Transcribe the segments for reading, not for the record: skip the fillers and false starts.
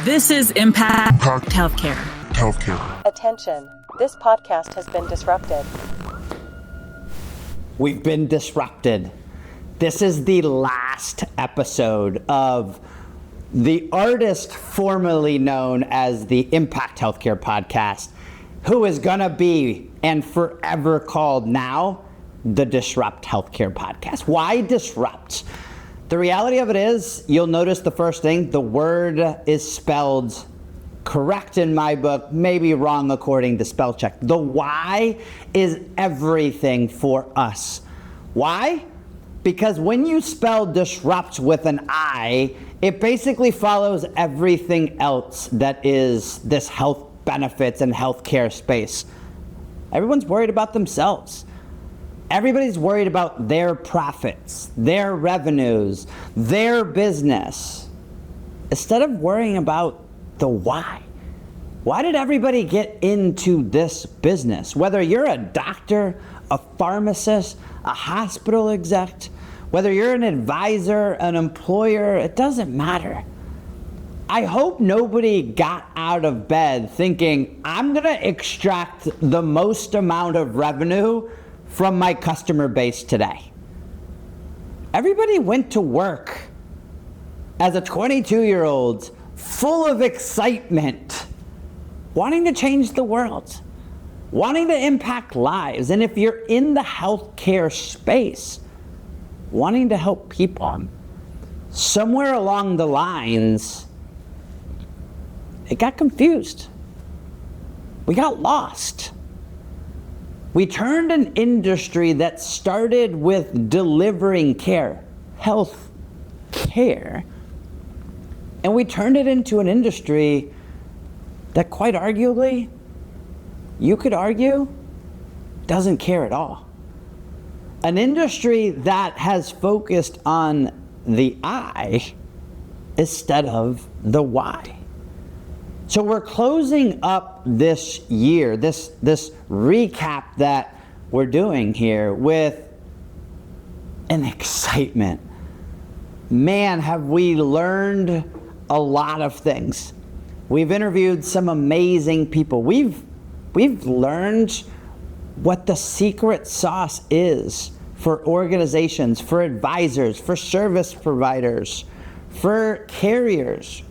This is Impact Healthcare. Attention, this podcast has been disrupted. We've been disrupted. This is the last episode of the artist formerly known as the Impact Healthcare podcast, who is gonna be and forever called now the Dysrupt Healthcare podcast. Why disrupt? The reality of it is, you'll notice the first thing, the word is spelled correct in my book, maybe wrong according to spell check. The why is everything for us. Why? Because when you spell disrupt with an I, it basically follows everything else that is this health benefits and healthcare space. Everyone's worried about themselves. Everybody's worried about their profits, their revenues, their business, instead of worrying about the why. Why did everybody get into this business? Whether you're a doctor, a pharmacist, a hospital exec, whether you're an advisor, an employer, it doesn't matter. I hope nobody got out of bed thinking, I'm gonna extract the most amount of revenue from my customer base today. Everybody went to work as a 22-year-old full of excitement, wanting to change the world, wanting to impact lives. And if you're in the healthcare space, wanting to help people, somewhere along the lines, it got confused. We got lost. We turned an industry that started with delivering care, health care, and we turned it into an industry that quite arguably, you could argue, doesn't care at all. An industry that has focused on the I instead of the why. So we're closing up this year, this recap that we're doing here with an excitement. Man, have we learned a lot of things. We've interviewed some amazing people. We've learned what the secret sauce is for organizations, for advisors, for service providers, for carriers.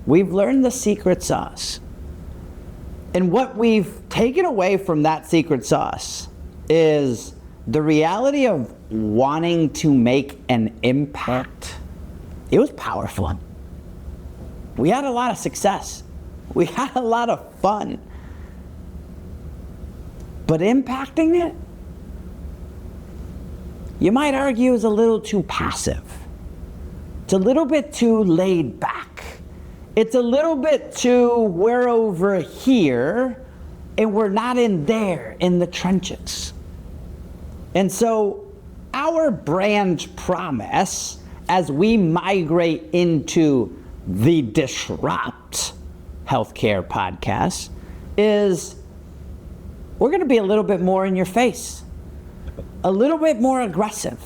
We've learned the secret sauce. And what we've taken away from that secret sauce is the reality of wanting to make an impact. It was powerful. We had a lot of success. We had a lot of fun. But impacting it, you might argue, is a little too passive. It's a little bit too laid back. It's a little bit too, we're over here and we're not in there in the trenches. And so our brand promise as we migrate into the Dysrupt Healthcare podcast is we're going to be a little bit more in your face, a little bit more aggressive,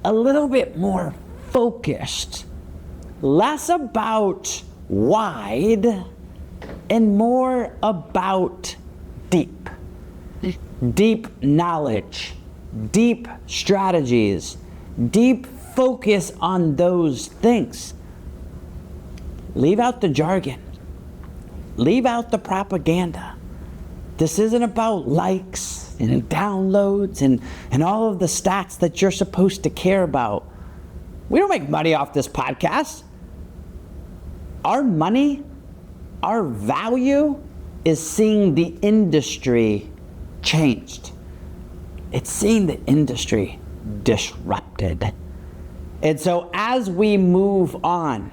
a little bit more focused, less about wide and more about deep. Deep knowledge, deep strategies, deep focus on those things. Leave out the jargon. Leave out the propaganda. This isn't about likes and downloads and all of the stats that you're supposed to care about. We don't make money off this podcast. Our money, our value is seeing the industry changed. It's seeing the industry disrupted. And so as we move on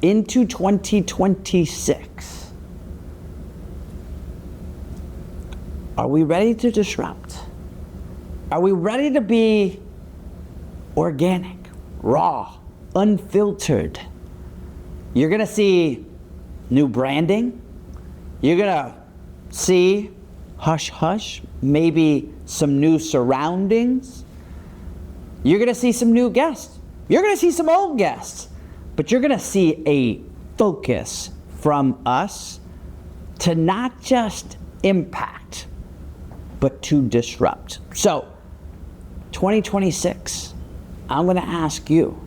into 2026, are we ready to disrupt? Are we ready to be organic, raw, unfiltered? You're gonna see new branding. You're gonna see hush hush, maybe some new surroundings. You're gonna see some new guests. You're gonna see some old guests, but you're gonna see a focus from us to not just impact, but to disrupt. So, 2026, I'm going to ask you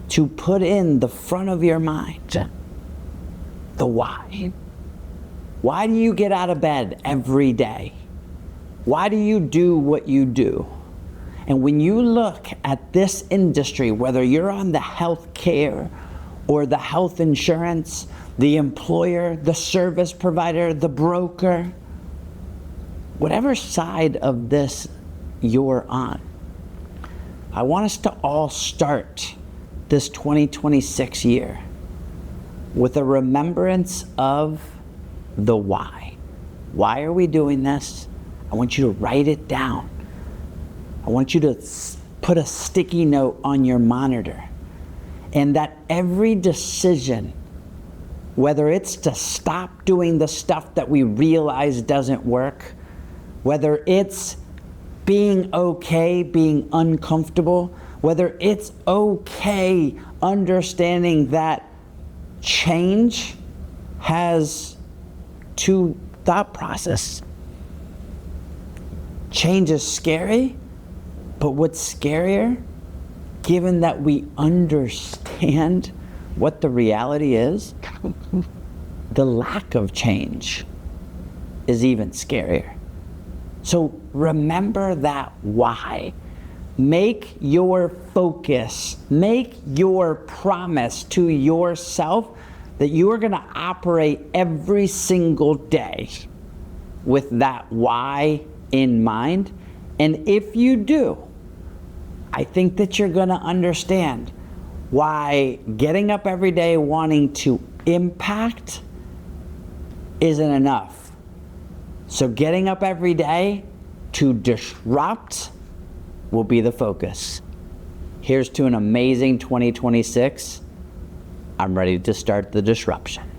to put in the front of your mind the why. Why do you get out of bed every day? Why do you do what you do? And when you look at this industry, whether you're on the healthcare or the health insurance, the employer, the service provider, the broker, whatever side of this you're on, I want us to all start this 2026 year with a remembrance of the why. Why are we doing this? I want you to write it down. I want you to put a sticky note on your monitor, and that every decision, whether it's to stop doing the stuff that we realize doesn't work, whether it's being okay, being uncomfortable, whether it's okay understanding that change has two thought process. Change is scary, but what's scarier, given that we understand what the reality is, the lack of change is even scarier. So remember that why. Make your focus, make your promise to yourself that you are going to operate every single day with that why in mind. And if you do, I think that you're going to understand why getting up every day wanting to impact isn't enough. So getting up every day to disrupt will be the focus. Here's to an amazing 2026. I'm ready to start the disruption.